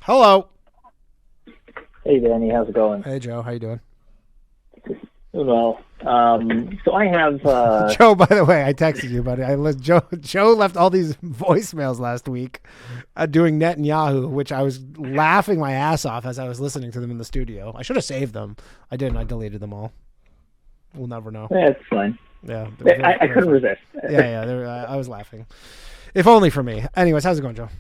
Hello. Hey Danny, how's it going? Hey Joe, how you doing? Doing well. So I have Joe, by the way, I texted you, buddy. Joe left all these voicemails last week doing Netanyahu, which I was laughing my ass off as I was listening to them in the studio. I should have saved them. I didn't. I deleted them all. We'll never know. it's fine. Yeah, I couldn't resist. I was laughing. If only for me. Anyways, how's it going, Joe?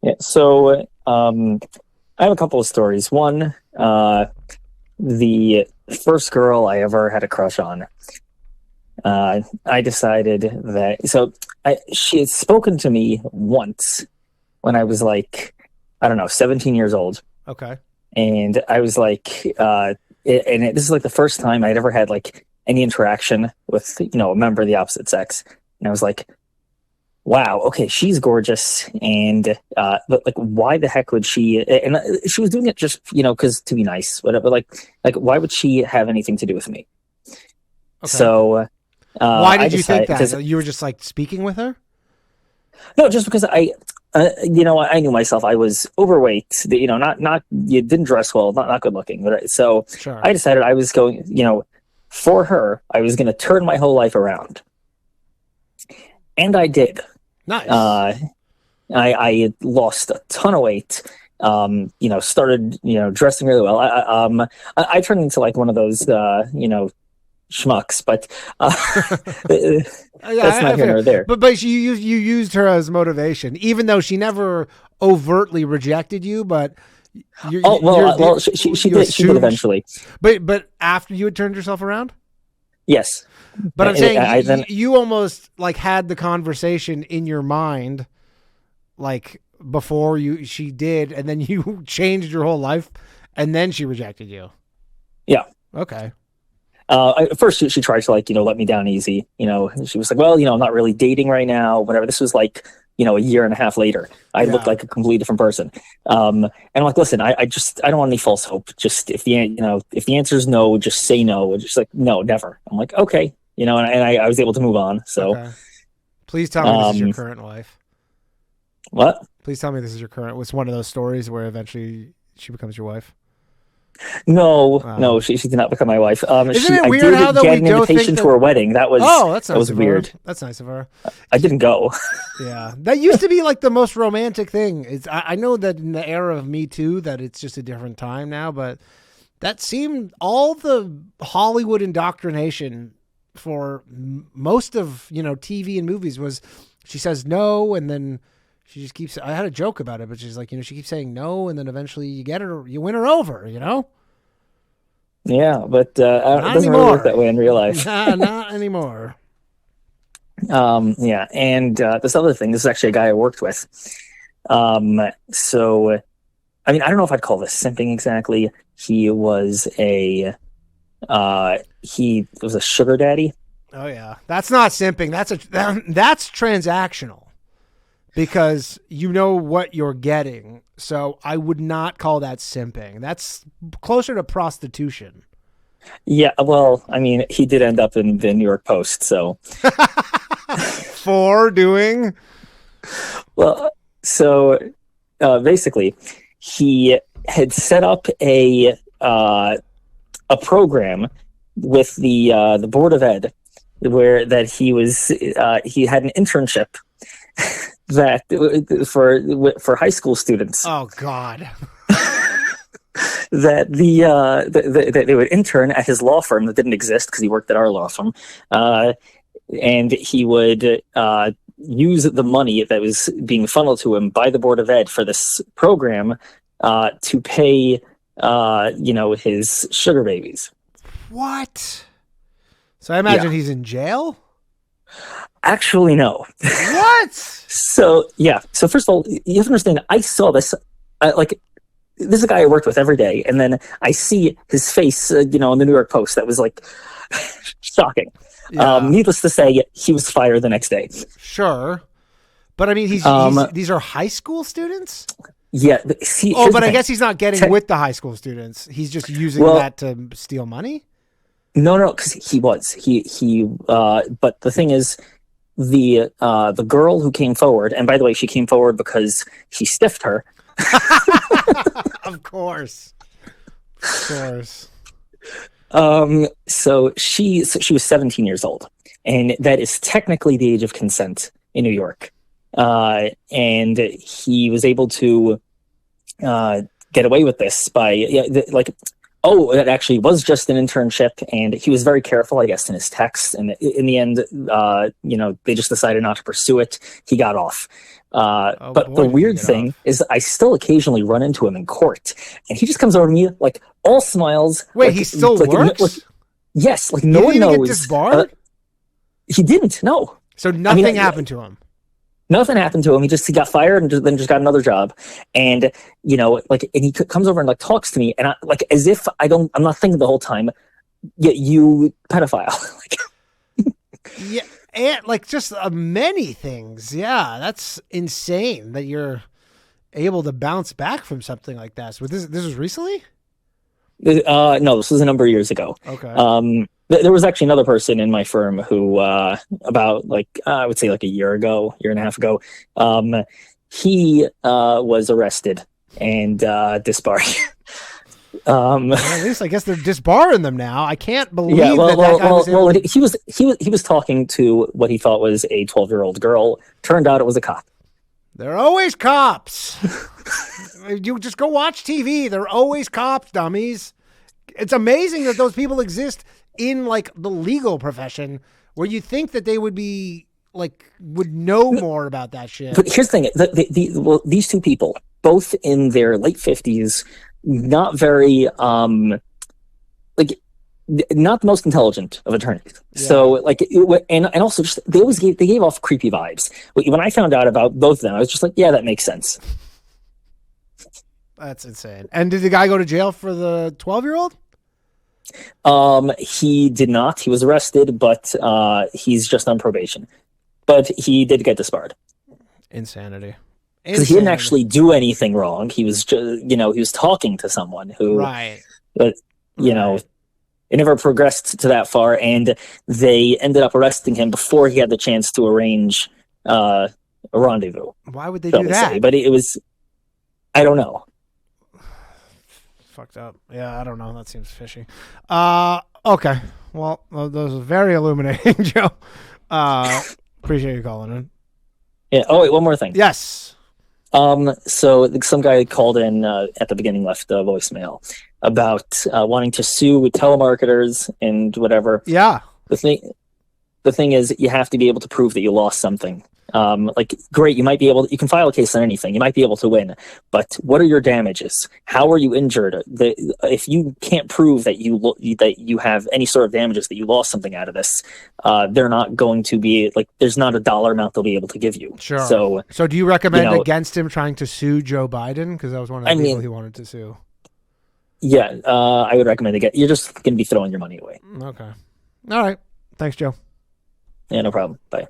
Yeah, so I have a couple of stories. One, the first girl I ever had a crush on. I decided she had spoken to me once when I was like, I don't know, 17 years old. Okay. And I was like, this is like the first time I'd ever had like any interaction with, a member of the opposite sex. And I was like, wow, okay, she's gorgeous. And, but like, why the heck would she, and she was doing it just, cause to be nice, whatever. Like, why would she have anything to do with me? Okay. So, why did you think that? You were just like speaking with her? No, just because I knew myself. I was overweight. You didn't dress well, not good looking. But so sure. I decided I was going. For her, I was going to turn my whole life around, and I did. Nice. I lost a ton of weight. Started dressing really well. I turned into like one of those schmucks, but that's not here nor there. But you used her as motivation, even though she never overtly rejected you. But she did eventually. But after you had turned yourself around. Yes. But I'm saying you almost like had the conversation in your mind, like before she did, and then you changed your whole life, and then she rejected you. Yeah. Okay. At first, she tried to let me down easy. She was like, well, I'm not really dating right now. Whatever. This was like, a year and a half later. I looked like a completely different person. And I'm like, listen, I don't want any false hope. Just if the answer is no, just say no. Just like, no, never. I'm like, okay. And I was able to move on. So okay. Please tell me this is your current wife. What? Please tell me this is your current. It's one of those stories where eventually she becomes your wife. No, she did not become my wife. Isn't it weird how though get an invitation to her wedding? That was that's nice. That was weird. That's nice of her. I didn't go. Yeah, that used to be like the most romantic thing. I know that in the era of Me Too that it's just a different time now, but that seemed all the Hollywood indoctrination for most of TV and movies was she says no and then she just keeps. I had a joke about it, but she's like, she keeps saying no, and then eventually you win her over, Yeah, but it doesn't really work that way in real life. Not anymore. Yeah, and this other thing. This is actually a guy I worked with. So, I mean, I don't know if I'd call this simping exactly. He was a sugar daddy. Oh yeah, that's not simping. That's transactional. Because you know what you're getting. So I would not call that simping. That's closer to prostitution. Yeah, well, I mean, he did end up in the New York Post, so. For doing? Well, so basically, he had set up a program with the Board of Ed that he had an internship that for high school students. Oh God. That they would intern at his law firm that didn't exist because he worked at our law firm, and he would use the money that was being funneled to him by the Board of Ed for this program to pay his sugar babies. What? So I imagine he's in jail? Actually, no. What? So first of all, you have to understand, I saw this, this is a guy I worked with every day, and then I see his face, in the New York Post. That was, shocking. Yeah. Needless to say, he was fired the next day. Sure. But, I mean, these are high school students? Yeah. But I guess he's not getting with the high school students. He's just using that to steal money? No, because he was. But the thing is, the girl who came forward, and by the way, she came forward because she stiffed her. Of course. Of course. So she was 17 years old, and that is technically the age of consent in New York. And he was able to get away with this by it actually was just an internship, and he was very careful, I guess, in his text. And in the end, they just decided not to pursue it. He got off. But the weird thing is, I still occasionally run into him in court, and he just comes over to me like all smiles. Wait, he still works? Yes, like no one knows. Get disbarred? He didn't. No. So nothing happened to him. Nothing happened to him. He got fired and then just got another job. And and he comes over and talks to me, and as if I'm not thinking the whole time. Yeah, you pedophile. Yeah, and just many things. Yeah, that's insane that you're able to bounce back from something like that. So this was recently? No, this was a number of years ago. Okay. There was actually another person in my firm who, about I would say a year and a half ago, he was arrested and disbarred. Well, at least I guess they're disbarring them now. I can't believe that guy was able to... he was talking to what he thought was a 12-year-old girl. Turned out it was a cop. They're always cops. You just go watch TV. They're always cops, dummies. It's amazing that those people exist in the legal profession, where you think that they would be would know more about that shit. But here's the thing: these two people, both in their late 50s, not very not the most intelligent of attorneys. Yeah. So and also just they gave off creepy vibes. When I found out about both of them, I was just like, yeah, that makes sense. That's insane. And did the guy go to jail for the 12-year-old? He did not. He was arrested, but he's just on probation. But he did get disbarred. Insanity. Because he didn't actually do anything wrong. He was just, he was talking to someone who, right. But it never progressed to that far, and they ended up arresting him before he had the chance to arrange a rendezvous. Why would they do that? But it was, I don't know. Fucked up. Yeah, I don't know. That seems fishy. Okay. Well, those are very illuminating, Joe. Appreciate you calling in. Yeah. Oh, wait, one more thing. Yes. So some guy called in at the beginning, left a voicemail about wanting to sue telemarketers and whatever. Yeah. The thing is, you have to be able to prove that you lost something. Great, you can file a case on anything. You might be able to win, but what are your damages? How are you injured? If you can't prove that you have any sort of damages, that you lost something out of this, they're not going to be there's not a dollar amount they'll be able to give you. Sure. So do you recommend against him trying to sue Joe Biden? Because that was one of the people he wanted to sue. Yeah, I would recommend it. You're just going to be throwing your money away. Okay. All right. Thanks, Joe. Yeah, no problem. Bye.